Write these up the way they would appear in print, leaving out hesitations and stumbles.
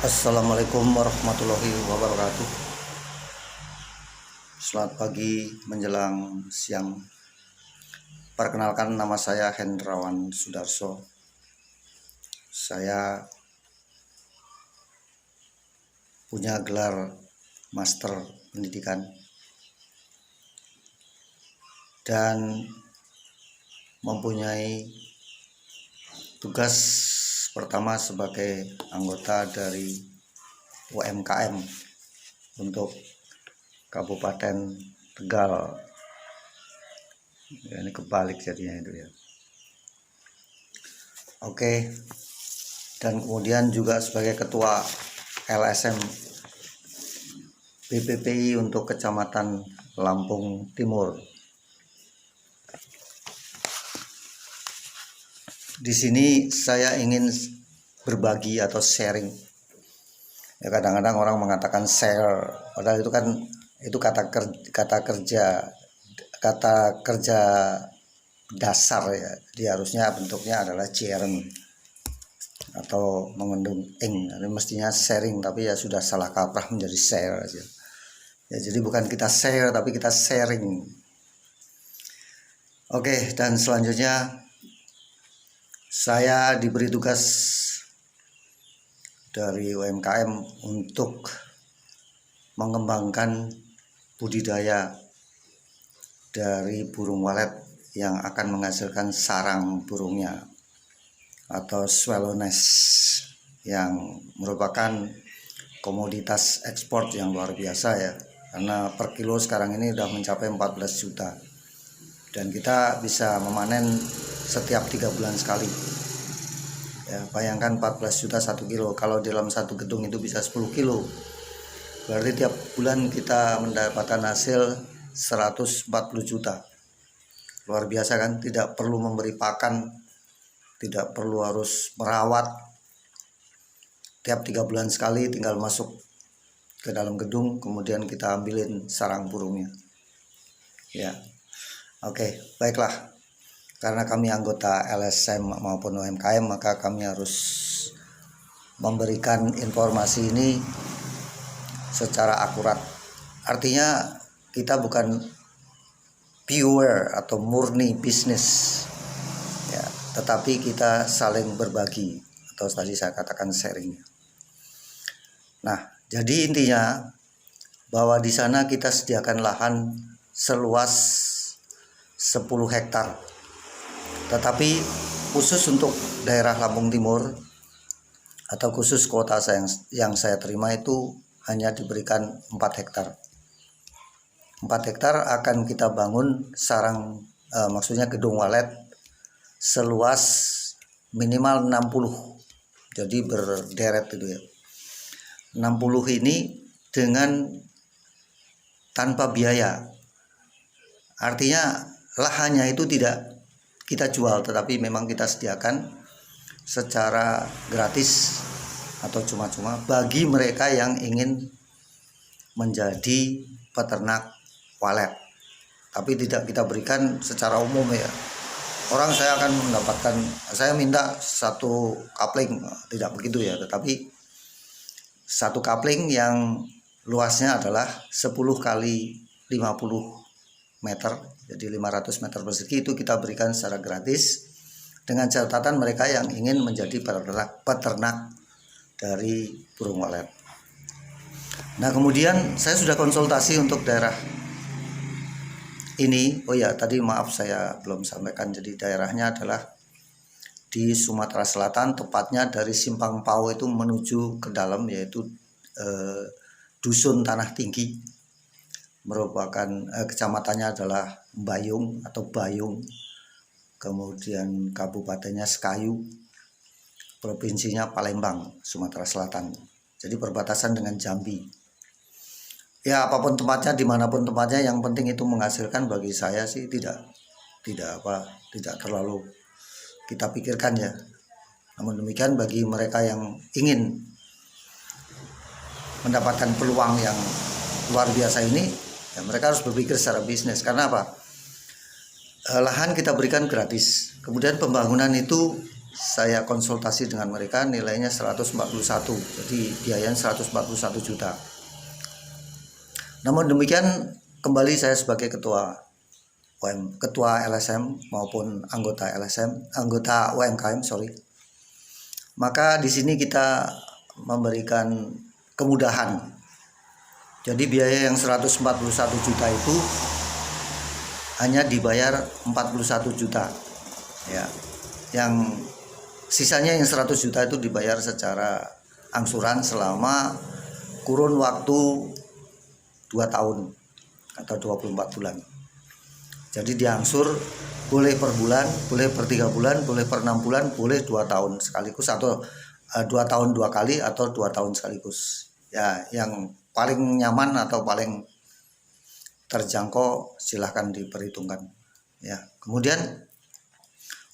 Assalamualaikum warahmatullahi wabarakatuh. Selamat pagi menjelang siang. Perkenalkan, nama saya Hendrawan Sudarso. Saya punya gelar Master Pendidikan dan mempunyai tugas pertama sebagai anggota dari UMKM untuk Kabupaten Tegal. Ya, ini kebalik jadinya itu ya. Oke. Dan kemudian juga sebagai ketua LSM BPPI untuk Kecamatan Lampung Timur. Di sini saya ingin berbagi atau sharing. Ya, kadang-kadang orang mengatakan share, padahal itu kan kata kerja dasar ya. Jadi harusnya bentuknya adalah sharing atau mengandung ing. Jadi mestinya sharing, tapi ya sudah salah kaprah menjadi share aja. Ya, jadi bukan kita share tapi kita sharing. Oke, dan selanjutnya saya diberi tugas dari UMKM untuk mengembangkan budidaya dari burung walet yang akan menghasilkan sarang burungnya atau swallow nest, yang merupakan komoditas ekspor yang luar biasa ya, karena per kilo sekarang ini sudah mencapai 14 juta dan kita bisa memanen setiap 3 bulan sekali ya. Bayangkan 14 juta 1 kilo, kalau dalam satu gedung itu bisa 10 kilo, berarti tiap bulan kita mendapatkan hasil 140 juta. Luar biasa kan, tidak perlu memberi pakan, tidak perlu harus merawat. Tiap 3 bulan sekali tinggal masuk ke dalam gedung, kemudian kita ambilin sarang burungnya ya. Oke, baiklah. Karena kami anggota LSM maupun UMKM, maka kami harus memberikan informasi ini secara akurat. Artinya kita bukan pure atau murni bisnis ya, tetapi kita saling berbagi atau tadi saya katakan sharing. Nah, jadi intinya bahwa di sana kita sediakan lahan seluas 10 hektar. Tetapi khusus untuk daerah Lampung Timur atau khusus kota yang saya terima itu hanya diberikan 4 hektar. 4 hektar akan kita bangun sarang, maksudnya gedung walet seluas minimal 60. Jadi berderet itu ya. 60 ini dengan tanpa biaya. Artinya lahannya itu tidak kita jual, tetapi memang kita sediakan secara gratis atau cuma-cuma bagi mereka yang ingin menjadi peternak walet. Tapi tidak kita berikan secara umum ya. Orang saya akan mendapatkan, saya minta 1 kapling, tidak begitu ya, tetapi 1 kapling yang luasnya adalah 10 kali 50 meter, jadi 500 meter persegi, itu kita berikan secara gratis dengan catatan mereka yang ingin menjadi peternak dari burung walet. Nah, kemudian saya sudah konsultasi untuk daerah ini. Oh ya, tadi maaf saya belum sampaikan. Jadi daerahnya adalah di Sumatera Selatan, tepatnya dari Simpang Pau itu menuju ke dalam, yaitu Dusun Tanah Tinggi. Merupakan kecamatannya adalah Bayung atau Bayung, kemudian kabupatennya Sekayu, provinsinya Palembang, Sumatera Selatan. Jadi perbatasan dengan Jambi. Ya, apapun tempatnya, dimanapun tempatnya, yang penting itu menghasilkan. Bagi saya sih tidak terlalu kita pikirkan ya. Namun demikian bagi mereka yang ingin mendapatkan peluang yang luar biasa ini, ya mereka harus berpikir secara bisnis. Karena apa? Lahan kita berikan gratis, kemudian pembangunan itu saya konsultasi dengan mereka nilainya 141. Jadi biayanya 141 juta. Namun demikian, kembali saya sebagai ketua LSM maupun anggota UMKM, maka di sini kita memberikan kemudahan. Jadi biaya yang 141 juta itu hanya dibayar 41 juta. Ya. Yang sisanya yang 100 juta itu dibayar secara angsuran selama kurun waktu 2 tahun atau 24 bulan. Jadi diangsur boleh per bulan, boleh per 3 bulan, boleh per 6 bulan, boleh 2 tahun sekaligus, atau 2 tahun 2 kali, atau 2 tahun sekaligus. Ya, yang paling nyaman atau paling terjangkau silahkan diperhitungkan. Ya, kemudian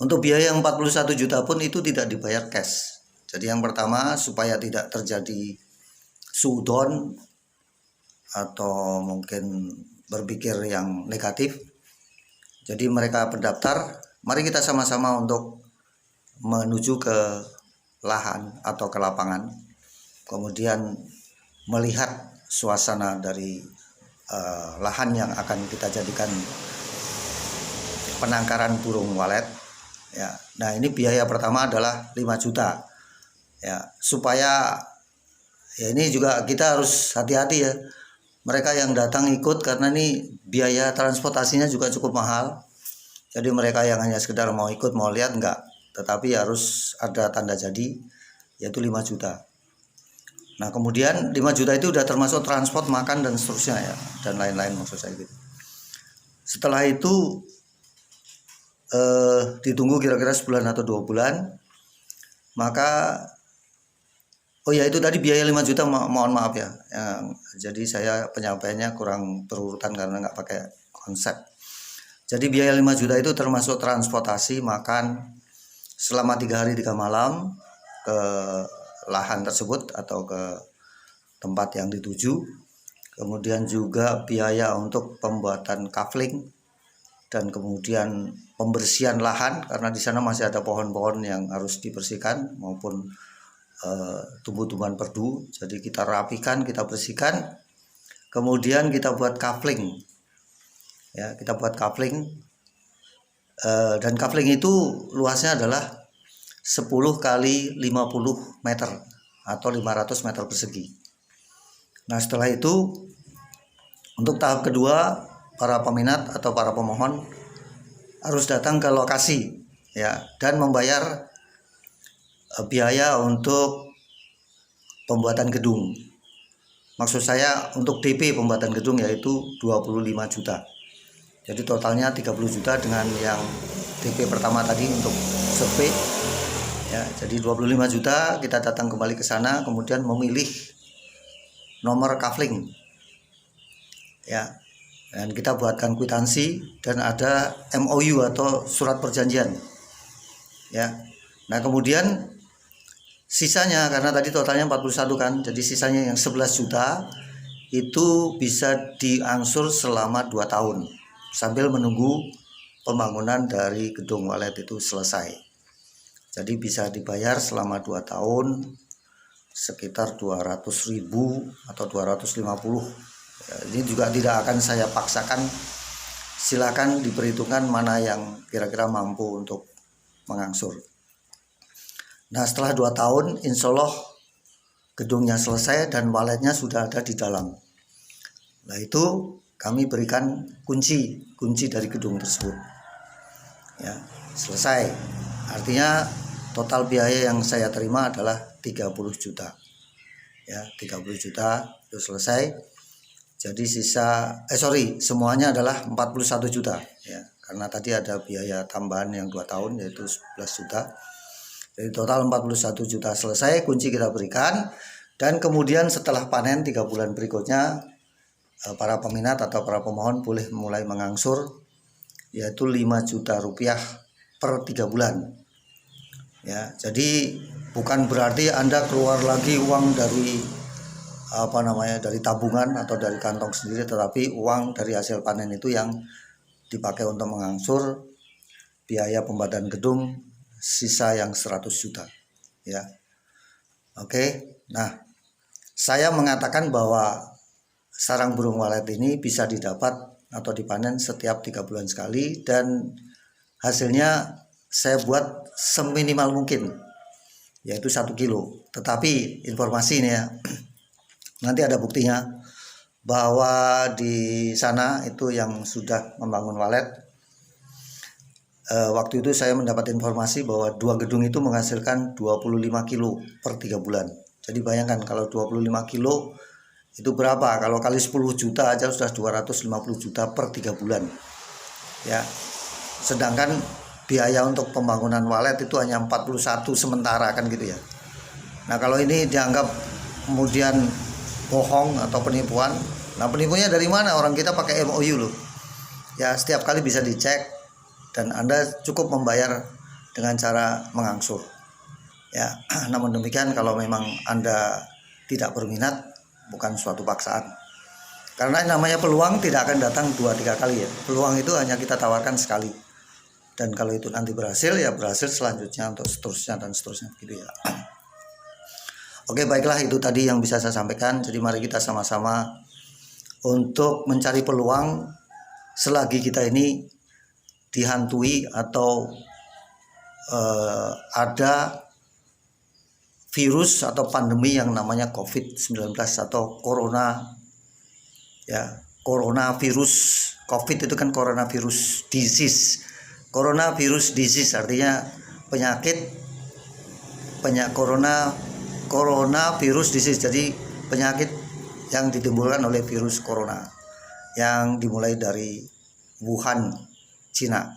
untuk biaya yang 41 juta pun itu tidak dibayar cash. Jadi yang pertama, supaya tidak terjadi suudon atau mungkin berpikir yang negatif. Jadi mereka pendaftar, mari kita sama-sama untuk menuju ke lahan atau ke lapangan, kemudian melihat suasana dari lahan yang akan kita jadikan penangkaran burung walet. Ya, nah ini biaya pertama adalah 5 juta. Ya, supaya ya ini juga kita harus hati-hati ya. Mereka yang datang ikut, karena ini biaya transportasinya juga cukup mahal. Jadi mereka yang hanya sekedar mau ikut, mau lihat enggak, tetapi harus ada tanda jadi, yaitu 5 juta. Nah kemudian 5 juta itu udah termasuk transport, makan dan seterusnya ya, dan lain-lain maksud saya gitu. Setelah itu ditunggu kira-kira sebulan atau 2 bulan, maka oh ya, itu tadi biaya 5 juta, mohon maaf ya. Jadi saya penyampaiannya kurang berurutan karena nggak pakai konsep. Jadi biaya 5 juta itu termasuk transportasi, makan selama 3 hari 3 malam ke lahan tersebut atau ke tempat yang dituju. Kemudian juga biaya untuk pembuatan kafling dan kemudian pembersihan lahan, karena di sana masih ada pohon-pohon yang harus dibersihkan maupun tumbuh-tumbuhan perdu. Jadi kita rapikan, kita bersihkan, kemudian kita buat kafling. Ya, kita buat kafling, dan kafling itu luasnya adalah 10 kali 50 meter atau 500 meter persegi. Nah setelah itu, untuk tahap kedua, para peminat atau para pemohon harus datang ke lokasi ya, dan membayar biaya untuk pembuatan gedung. Maksud saya untuk DP pembuatan gedung yaitu 25 juta. Jadi totalnya 30 juta dengan yang DP pertama tadi untuk survei. Ya, jadi 25 juta, kita datang kembali ke sana, kemudian memilih nomor kafling. Ya. Dan kita buatkan kwitansi dan ada MOU atau surat perjanjian. Ya. Nah, kemudian sisanya, karena tadi totalnya 41 kan, jadi sisanya yang 11 juta itu bisa diangsur selama 2 tahun sambil menunggu pembangunan dari gedung walet itu selesai. Jadi bisa dibayar selama 2 tahun sekitar 200.000 atau 250. Ya, ini juga tidak akan saya paksakan, silakan diperhitungkan mana yang kira-kira mampu untuk mengangsur. Nah setelah 2 tahun insya Allah gedungnya selesai dan waletnya sudah ada di dalam. Nah itu kami berikan kunci dari gedung tersebut. Ya, selesai. Artinya total biaya yang saya terima adalah 30 juta. Ya, 30 juta itu selesai. Jadi semuanya adalah 41 juta ya. Karena tadi ada biaya tambahan yang 2 tahun yaitu 11 juta. Jadi total 41 juta selesai, kunci kita berikan, dan kemudian setelah panen 3 bulan berikutnya para peminat atau para pemohon boleh mulai mengangsur yaitu 5 juta rupiah per 3 bulan. Ya, jadi bukan berarti Anda keluar lagi uang dari dari tabungan atau dari kantong sendiri, tetapi uang dari hasil panen itu yang dipakai untuk mengangsur biaya pembuatan gedung sisa yang 100 juta ya. Oke. Nah, saya mengatakan bahwa sarang burung walet ini bisa didapat atau dipanen setiap 3 bulan sekali, dan hasilnya saya buat seminimal mungkin, yaitu 1 kilo. Tetapi informasi ini ya, nanti ada buktinya bahwa di sana itu yang sudah membangun walet, waktu itu saya mendapat informasi bahwa 2 gedung itu menghasilkan 25 kilo per 3 bulan. Jadi bayangkan kalau 25 kilo itu berapa? Kalau kali 10 juta aja sudah 250 juta per 3 bulan ya. Sedangkan biaya untuk pembangunan walet itu hanya 41 sementara kan gitu ya. Nah kalau ini dianggap kemudian bohong atau penipuan, nah penipunya dari mana? Orang kita pakai MOU loh ya, setiap kali bisa dicek, dan Anda cukup membayar dengan cara mengangsur ya. Namun demikian kalau memang Anda tidak berminat, bukan suatu paksaan, karena namanya peluang tidak akan datang 2-3 kali ya. Peluang itu hanya kita tawarkan sekali, dan kalau itu nanti berhasil ya berhasil selanjutnya untuk seterusnya dan seterusnya gitu ya. Oke, baiklah, itu tadi yang bisa saya sampaikan. Jadi mari kita sama-sama untuk mencari peluang selagi kita ini dihantui atau ada virus atau pandemi yang namanya COVID-19 atau corona ya. Coronavirus, COVID itu kan coronavirus disease. Coronavirus disease artinya penyakit coronavirus disease. Jadi penyakit yang ditimbulkan oleh virus corona yang dimulai dari Wuhan, Cina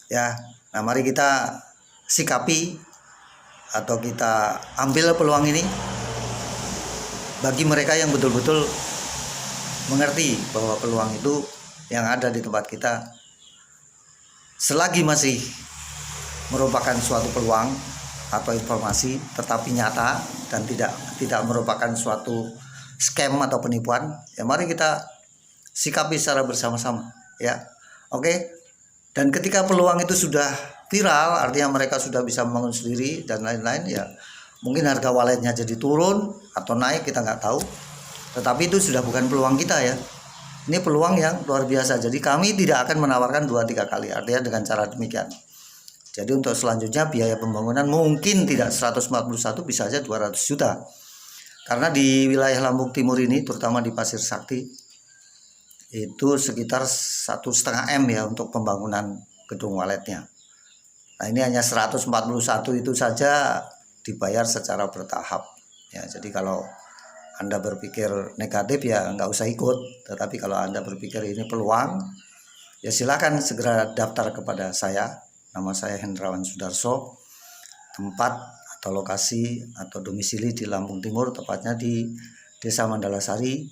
ya. Nah, mari kita sikapi atau kita ambil peluang ini bagi mereka yang betul-betul mengerti bahwa peluang itu yang ada di tempat kita, selagi masih merupakan suatu peluang atau informasi tetapi nyata dan tidak merupakan suatu scam atau penipuan ya, mari kita sikapi secara bersama-sama ya. Oke. Dan ketika peluang itu sudah viral, artinya mereka sudah bisa membangun sendiri dan lain-lain ya, mungkin harga waletnya jadi turun atau naik, kita nggak tahu, tetapi itu sudah bukan peluang kita ya. Ini peluang yang luar biasa. Jadi kami tidak akan menawarkan 2-3 kali, artinya dengan cara demikian. Jadi untuk selanjutnya biaya pembangunan mungkin tidak 141, bisa saja 200 juta, karena di wilayah Lampung Timur ini terutama di Pasir Sakti itu sekitar 1,5 M ya untuk pembangunan gedung waletnya. Nah ini hanya 141 itu saja dibayar secara bertahap ya. Jadi kalau Anda berpikir negatif ya nggak usah ikut, tetapi kalau Anda berpikir ini peluang ya silakan segera daftar kepada saya. Nama saya Hendrawan Sudarso, tempat atau lokasi atau domisili di Lampung Timur, tepatnya di Desa Mandalasari,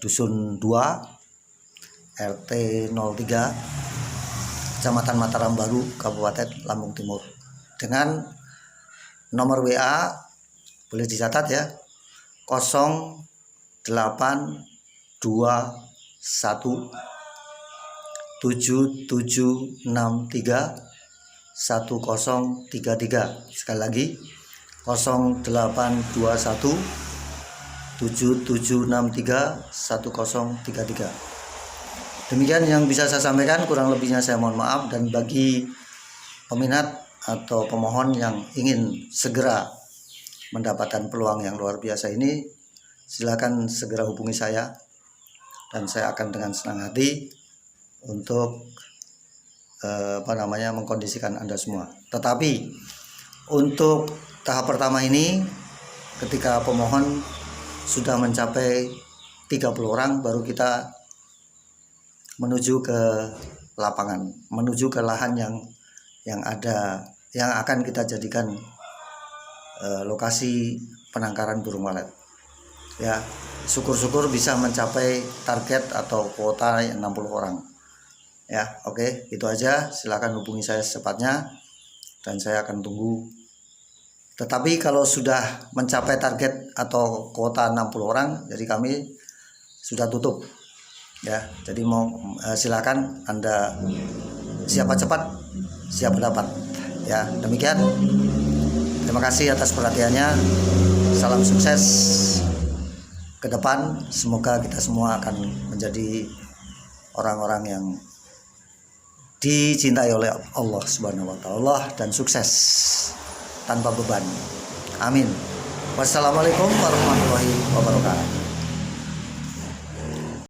Dusun 2, RT 03, Kecamatan Mataram Baru, Kabupaten Lampung Timur. Dengan nomor WA boleh dicatat ya, 0821 7763 1033. Sekali lagi 0821 7763 1033. Demikian yang bisa saya sampaikan, kurang lebihnya saya mohon maaf. Dan bagi peminat atau pemohon yang ingin segera mendapatkan peluang yang luar biasa ini, silakan segera hubungi saya dan saya akan dengan senang hati untuk mengkondisikan Anda semua. Tetapi untuk tahap pertama ini, ketika pemohon sudah mencapai 30 orang, baru kita menuju ke lapangan, menuju ke lahan yang ada, yang akan kita jadikan lokasi penangkaran burung walet ya. Syukur-syukur bisa mencapai target atau kuota 60 orang ya. Oke, itu aja. Silakan hubungi saya secepatnya dan saya akan tunggu. Tetapi kalau sudah mencapai target atau kuota 60 orang, jadi kami sudah tutup ya. Jadi silakan Anda siapa cepat siapa dapat. Ya, demikian. Terima kasih atas perhatiannya. Salam sukses ke depan. Semoga kita semua akan menjadi orang-orang yang dicintai oleh Allah Subhanahu wa taala dan sukses tanpa beban. Amin. Wassalamualaikum warahmatullahi wabarakatuh.